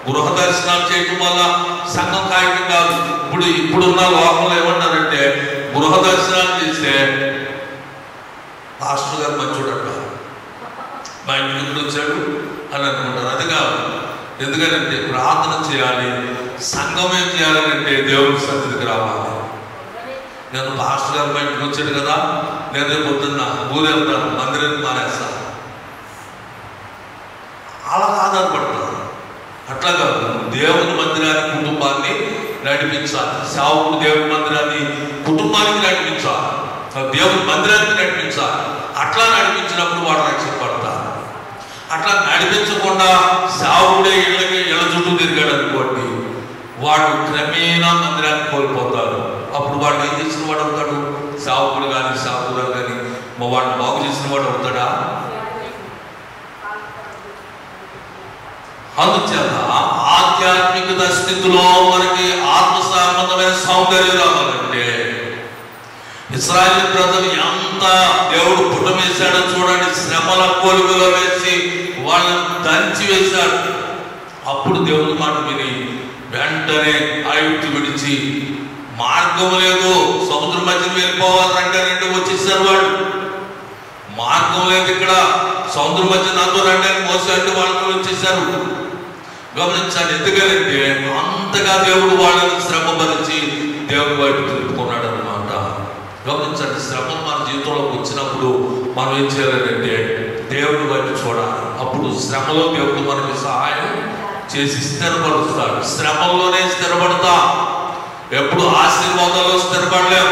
గృహ దర్శనాలు చేయటం వల్ల సంఘం కాయకం కాదు. ఇప్పుడున్న లోకంలో ఏమంటారంటే గృహ దర్శనాలు చేస్తే పాస్టర్ గారు మంచోడంట, మా ఇంటికి వచ్చాడు అని అనుకుంటారు. అది కాదు. ఎందుకంటే ప్రార్థన చేయాలి. సంఘం ఏం చేయాలంటే దేవుని సన్నిధికి రావాలి. నేను పాస్టర్ గారు మా ఇంటికి వచ్చాడు కదా, నేను రేపు పొద్దున్న ఊరు వెళ్తాను, మందిరానికి మానేస్తాను, అలా ఆధారపడతాను. అట్లా కాదు. దేవుని మందిరాన్ని కుటుంబాన్ని నడిపించాలి. సేవకుడు దేవుని మందిరాన్ని కుటుంబానికి నడిపించాలి, దేవుని మందిరానికి నడిపించాలి. అట్లా నడిపించినప్పుడు వాడు రక్షింపడతారు. అట్లా నడిపించకుండా సేవకుడే ఇళ్ళ చుట్టూ తిరిగాడు అనుకోండి, వాడు క్రమేణా మందిరాన్ని కోల్పోతారు. అప్పుడు వాడు ఏం చేసిన వాడు అవుతాడు? సేవకుడు కానీ సేవకుడు కానీ వాడిని బాగు చేసిన వాడు అవుతాడా? అందుచేత ఆధ్యాత్మిక స్థితిలో మనకి ఆత్మ సంబంధమైన సౌందర్యం రావాలంటే ఇశ్రాయేలు ప్రజలు ఎంత దేవుడు పుట్టమేశాడో చూడండి. శ్రమల కోలుగులో వేసి వాళ్ళని దంచి వేశాడు. అప్పుడు దేవుని మాట విని వెంటనే ఐగుప్తు విడిచి, మార్గం లేదు, సముద్రం మధ్య వెళ్ళిపోవాలంటే వచ్చేసారు. వాడు మార్గం లేదు, ఇక్కడ సముద్రం మధ్య నాతో రండి మోసే అంటే వాళ్ళతో వచ్చేసారు. గమనించాలి. ఎందుకంటే అంతగా దేవుడు వాళ్ళని శ్రమ భరించి దేవుడి వైపు తిప్పుకున్నాడు అన్నమాట. గమనించండి. శ్రమలు మన జీవితంలోకి వచ్చినప్పుడు మనం ఏం చేయాలంటే దేవుడి వైపు చూడాలి. అప్పుడు శ్రమలో దేవుడు మనకి సహాయం చేసి స్థిరపరుస్తాడు. శ్రమంలోనే స్థిరపడతా. ఎప్పుడు ఆశీర్వాదాల్లో స్థిరపడలేం.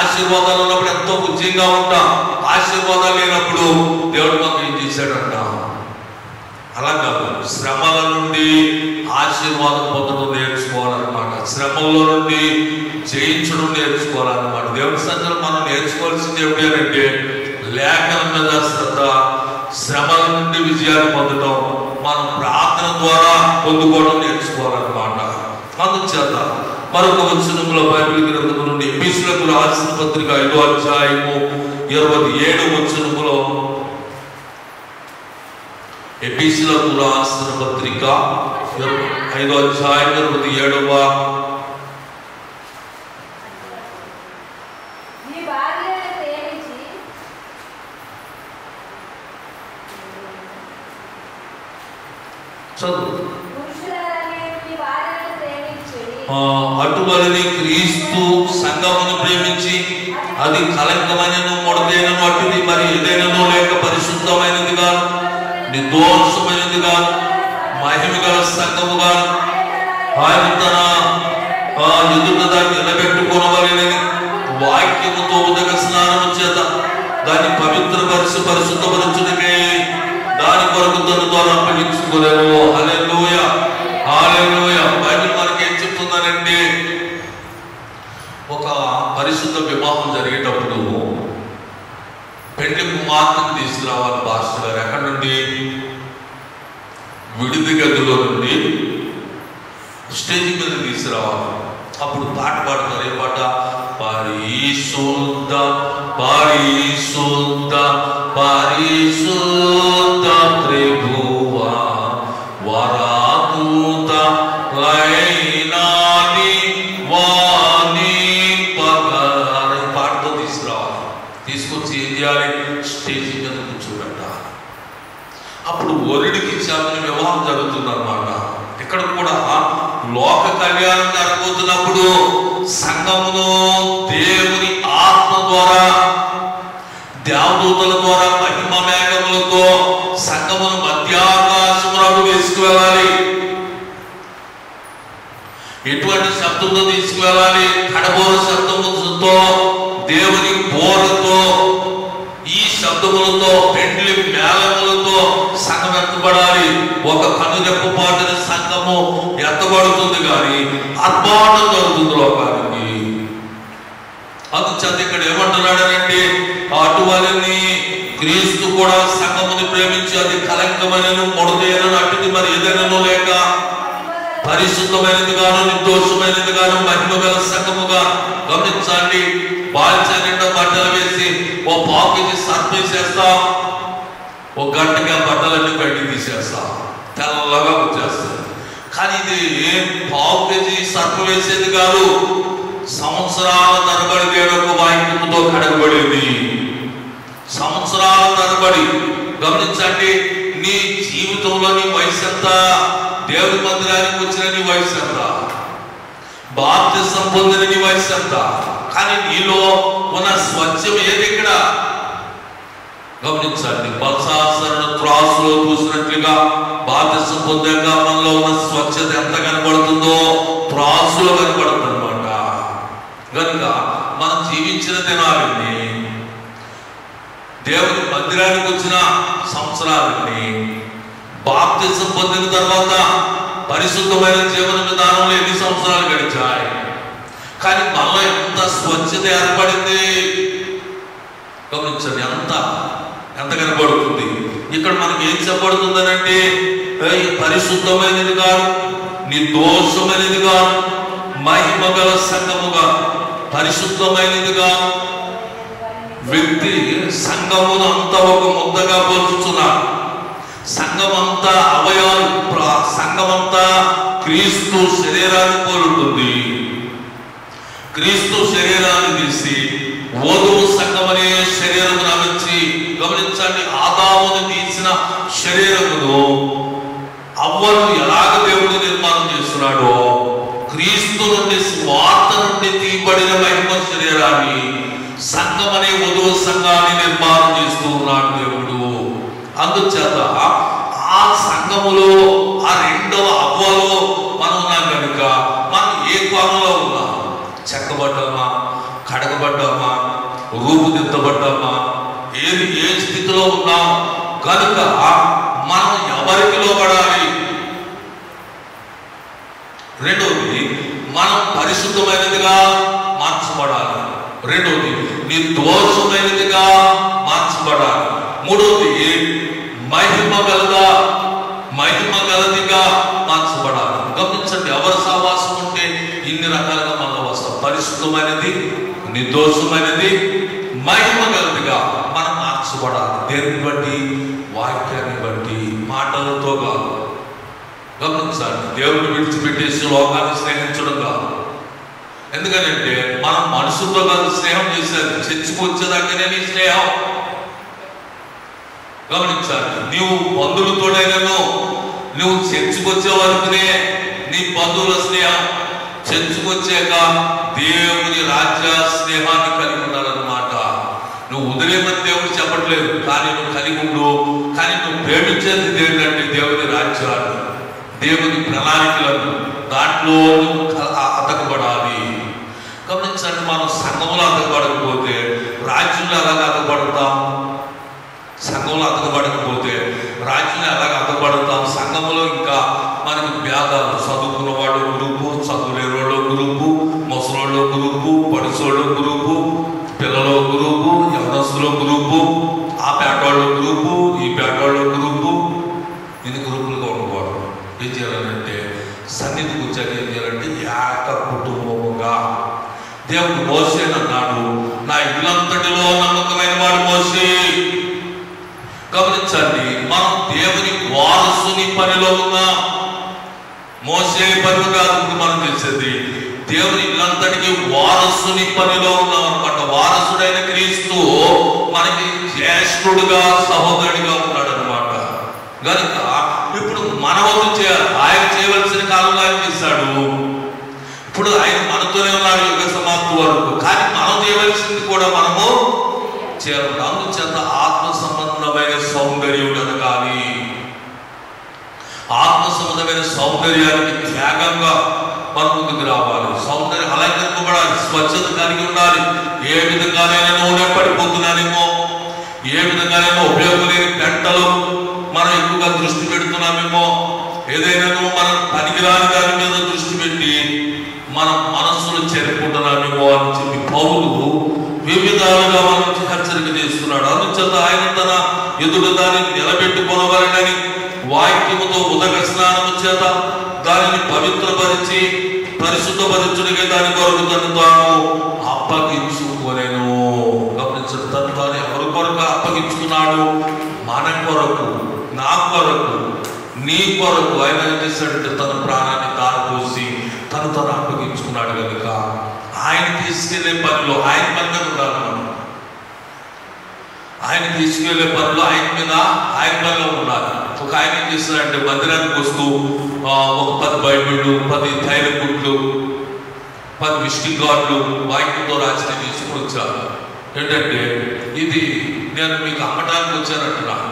ఆశీర్వాదాలు ఉన్నప్పుడు ఎంతో ఉజ్జయంగా ఉంటాం. ఆశీర్వాదాలు లేనప్పుడు దేవుడు మాకు ఏం చేశాడంట? అలా కాదు. శ్రమల నుండి ఆశీర్వాదం పొందడం నేర్చుకోవాలన్నమాట. శ్రమల్లో నుండి జయించడం నేర్చుకోవాలన్నమాట. దేవుడి సన్నిధిలో మనం నేర్చుకోవాల్సింది ఏమిటి అంటే లేఖనం మీద శ్రద్ధ, శ్రమల నుండి విజయాన్ని పొందడం, మనం ప్రార్థన ద్వారా పొందుకోవడం నేర్చుకోవాలన్నమాట. అందుచేత మరొక వచనంలో బైబిల్ గ్రంథం నుండి ఎఫెసీయులకు రాసిన పత్రిక 5వ అధ్యాయము 27వ వచనములో, ఎఫెసీయులకు రాసిన పత్రిక 5వ అధ్యాయం 27వ అటువలని క్రీస్తు సంఘమును ప్రేమించి అది కలంకమైనను ముడతైనను అటుది మరి ఏదైనానో లేక పరిశుద్ధమైనది గాను నిర్దోషమైనది గాను మహిమ గల సంఘము గాను ఆయన తన ఎదుట దాన్ని నిలబెట్టుకోనవలెనని వాక్యముతో ఉదక స్నానము చేత దాన్ని పవిత్రపరిచి పరిశుద్ధపరచుటకే దాని కొరకు తను ద్వారా అప్పగించుకోలేము. హల్లెలూయా, హల్లెలూయా. బైబిల్ మనకి ఏం చెప్తుందనంటే, ఒక పరిశుద్ధ వివాహం జరిగేటప్పుడు పెళ్లి కుమార్తెను తీసుకురావాలి పాస్టర్ గారు. ఎక్కడి నుండి? విడిది గదిలో నుండి స్టేజ్ మీద తీసుకురావాలి. అప్పుడు పాట పాడతారు. ఏ పాట? పరిశుద్ధ పరిశుద్ధ పరిశుద్ధ ప్రభువా వరాదూత లైనాని వాని పగర పాటతో తీసుకురావాలి. తీసుకొచ్చి ఏం చేయాలి? స్టేజ్ మీద కూర్చోబెట్టాలి. అప్పుడు వరుడికి ఇచ్చామని వివాహం జరుగుతుందన్నమాట. ఇక్కడ కూడా లోక కళ్యాణం జరగబోతున్నప్పుడు సంఘమును దేవుని ఆత్మ ద్వారా, దేవదూతల ద్వారా, మహిమ మేఘములతో సంఘమును మధ్యాకాశములకు తీసుకువెళ్ళాలి. ఎటువంటి శబ్దంతో తీసుకువెళ్ళాలి? కడబోర శబ్దముతో, దేవుని బోరతో, ఈ శబ్దములతో, పెండ్లి మేళములతో సంఘం ఎత్తబడాలి. ఒక కనురెప్పు పాటున సంఘము ఎత్తబడుతుంది, కానీ ఆర్భాటం జరుగుతుంది లోకానికి. అందుచేత ఇక్కడ ఏమంటున్నాడనంటే అటువలని క్రీస్తు కూడా సంఘమును ప్రేమించి అది కలంకమైనను ముడతైనను అటుది మరి ఏదైనాను లేక పరిశుద్ధమైనది గాను నిర్దోషమైనది గాను మహిమ గల సంఘముగా. గమనించండి, బాల్చా నిండా బట్టలు వేసి ఓ పావు కేజీ సర్ఫ్ వేసేస్తాం, ఒక గంటకి ఆ బట్టలన్నీ బయటికి తీసేస్తాం, తెల్లగా వచ్చేస్తాం. కానీ ఇది పావు కేజీ సర్ఫ్ వేసేది కాదు, సంవత్సరాల తరబడి దేవుడు వాక్యముతో కడగబడేది, సంవత్సరాల తరబడి. గమనించండి, నీ జీవితంలో నీ వయసు ఎంత, దేవుడి మందిరానికి వచ్చిన నీ వయసు ఎంత, బాప్తిసం పొందిన నీ వయసు ఎంత, కానీ నీలో ఉన్న స్వచ్ఛం ఏది ఇక్కడ? గమనించండి, బల్సాసరణ త్రాసులో చూసినట్లుగా బాప్తిసం పొందాక మనలో ఉన్న స్వచ్ఛత ఎంత కనబడుతుందో త్రాసులో కనబడుతుంది అనమాట. కనుక మనం జీవించిన దినాలండి, దేవుని మందిరానికి వచ్చిన సంవత్సరాలండి, బాప్తిసం పొందిన తర్వాత పరిశుద్ధమైన జీవన విధానంలో ఎన్ని సంవత్సరాలు గడిచాయి, కానీ మనలో ఎంత స్వచ్ఛత ఏర్పడింది. గమనించండి, ఎంత కనబడుతుంది. ఇక్కడ మనకి ఏం చెప్పబడుతుందనంటే పరిశుద్ధమైనది కాదు, నిర్దోషమైనది కాదు, మహిమ గల సంఘముగా. పరిశుద్ధమైనదిగా వ్యక్తి సంఘమును అంతా ఒక ముద్దగా పోల్చుతున్నారు. సంఘమంతా అవయవాలు, సంఘమంతా క్రీస్తు శరీరాన్ని పోలుతుంది. క్రీస్తు శరీరాన్ని తీసి వధువు సంఘమనే శరీరము నమించి. గమనించండి, ఆదామును తీసిన శరీరమును అవ్వను ఎలాగ దేవుడు నిర్మాణం చేస్తున్నాడో క్రీస్తు నుండి స్వార్థ నుండి తీయబడిన మహిమ శరీరాన్ని సంఘమనే వధువు సంఘాన్ని నిర్మాణం చేస్తూ ఉన్నాడు దేవుడు. అందుచేత ఆ సంఘములో ఆ రెండవ అవ్వలో మనం ఉన్నాం కనుక మనం ఏ కోణంలో ఉన్నాం? చెక్కబడ్డామా, కడగబడ్డామా, రూపుదిద్దబడ్డామా, ఏ స్థితిలో ఉన్నాం? కనుక మనం ఎవరికి లోబడాలి? రెండవది, మనం పరిశుద్ధమైనదిగా మార్చబడాలి. రెండవది, నిర్దోషమైనదిగా మార్చబడాలి. మూడవది, మహిమ గలదిగా మార్చబడాలి. గమనించండి, ఎవరి సహవాసం ఉంటే ఇన్ని రకాలుగా మనం వస్తాం. పరిశుద్ధమైనది, నిర్దోషమైనది, మహిమ గలదిగా మనం మార్చబడాలి. దేన్ని బట్టి? వాక్యాన్ని బట్టి, మాటలతో కాదు. గమనించాలి, దేవుడిని విడిచిపెట్టేసి లోకాన్ని స్నేహించడం కాదు. ఎందుకంటే మనం మనుషులతో కాదు స్నేహం చేసేది, చర్చకు వచ్చేదాకానే నీ స్నేహం. గమనించాలి, నీవు బంధువులతోనైనా నువ్వు చర్చకు వచ్చే వరకునే నీ బంధువుల స్నేహం. చర్చకు వచ్చాక దేవుని రాజ్య స్నేహాన్ని కలిగి ఉండాలన్నమాట. నువ్వు ఉదయమని దేవుడు చెప్పట్లేదు, కానీ నువ్వు కలిగి ఉండు. కానీ నువ్వు ప్రేమించేది ఏంటంటే దేవుని రాజ్యాన్ని, దేవుని ప్రణాళికలను, దాంట్లో అతకబడాలి. గమనించండి, మనం సంఘంలో అతకబడకపోతే రాజ్యంలో ఎలాగ అతకబడతాం? సంఘంలో అతకబడకపోతే రాజ్యంలో ఎలాగ అతకబడతాం? సంఘంలో ఇంకా మనకి భేదాలు, చదువుకున్న వాళ్ళు గ్రూపు, చదువులేని వాళ్ళు గ్రూపు, ముసలోళ్ళు గ్రూపు, పడిసోళ్ళు గ్రూపు, పిల్లలు గ్రూపు, యవనస్తులు గ్రూపు, ఆ పేటవాళ్ళు గ్రూపు, ఈ పేటవాళ్ళు గ్రూపు. ఇది గ్రూపులుగా ఉండకూడదు. ఏం చేయాలంటే సన్నిధి కూర్చొని ఏం చేయాలంటే ఏక కుటుంబముగా. దేవుడు మోసేని అన్నాడు, నా ఇల్లంతటిలో నమ్మకమైన వాడు మోసే. గమనించండి, మనం దేవుని వారసుని పనిలో ఉన్నాం. మోసే పని కాదు మనం చేసేది, దేవుని ఇల్లంతటికి వారసుని పనిలో ఉన్నాం అనమాట. వారసుడైన క్రీస్తు మనకి జ్యేష్ఠుడుగా, సహోదరుడిగా ఉన్నాడు అనమాట. కనుక ఇప్పుడు మన వంతు చేయాలి. ఆయన చేయవలసిన కాలంలో ఆయన చేశాడు. ఇప్పుడు ఆయన మనతోనే ఉన్నాడు యుగ సమాప్తి వరకు. కానీ మనం చేయవలసింది కూడా మనము చేయాలి. అందుచేత ఆత్మ సంబంధమైన సౌందర్యం ఎదగాలి. ఆత్మ సంబంధమైన సౌందర్యానికి త్యాగంగా మనం ముందుకు రావాలి. సౌందర్యం అలంకరింపబడాలి, స్వచ్ఛత కలిగి ఉండాలి. ఏ విధంగానైనా నూనె పడిపోతున్నానేమో, ఏ విధంగానైనా ఉపయోగం లేని పెంటలు మనం ఎక్కువగా దృష్టి పెడుతున్నామేమో, ఏదైనా మనం పనికిరాని దాని మీద దృష్టి పెట్టి మన మనస్సును చెరుపుకుంటున్నామేమో అని చెప్పి పౌలు వివిధాలుగా మన హెచ్చరిక చేస్తున్నాడు. అందుచేత ఆయన తన ఎదురు దానిని నిలబెట్టుకోవాలని వాక్యముతో ఉదక స్నానము చేత దానిని పవిత్రపరిచి పరిశుద్ధపరచుడిగా దాని కొరకు తను తాను అప్పగించుకోలేను. గమనించండి, తను తాను ఎవరి కొరకు అప్పగించుకున్నాడు? మన కొరకు, నా కొరకు, నీ కొరకు. ఆయన ఏం చేశాడంటే తన ప్రాణాన్ని తారపోసి తను అప్పగించుకున్నాడు కనుక ఆయన తీసుకెళ్లే పనిలో ఆయన పని మీద ఉండాలి. మనం ఆయన తీసుకెళ్లే పనిలో ఆయన పనిలో ఉండాలి. ఒక ఆయన ఏం చేస్తాడంటే మందిరానికి వస్తూ ఒక 10 బైబిళ్ళు, 10 థైల గుడ్లు, 10 విజిటింగ్ కార్డులు వాక్యంతో రాసిన తీసుకుని వచ్చారు. ఏంటంటే ఇది నేను మీకు అమ్మటానికి వచ్చానంటున్నాడు.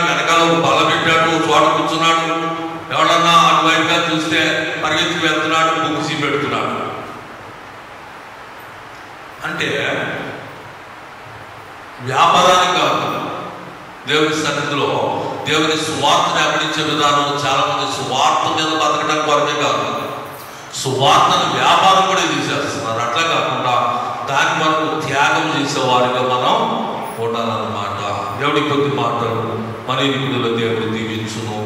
వెనకాల ఒక బల్ల పెట్టాడు, చోట కూర్చున్నాడు. ఎవడన్నా అటువైపుగా చూస్తే పరిగెత్తి వెళ్తున్నాడు, ముగిసి పెడుతున్నాడు. అంటే వ్యాపారానికి కాదు, దేవుని సన్నిధిలో దేవుని సువార్తను అమరించే విధానంలో చాలా మంది సువార్త మీద బతకడం కొరకే కాదు, సువార్తను వ్యాపారం కూడా తీసేస్తున్నారు. అట్లా కాకుండా దాని వరకు త్యాగం చేసేవారిగా మనం ఉండాలన్నమాట. దేవుడి కొద్ది మాటలు మన ఇరుకులలో దేవుడు దీవించును.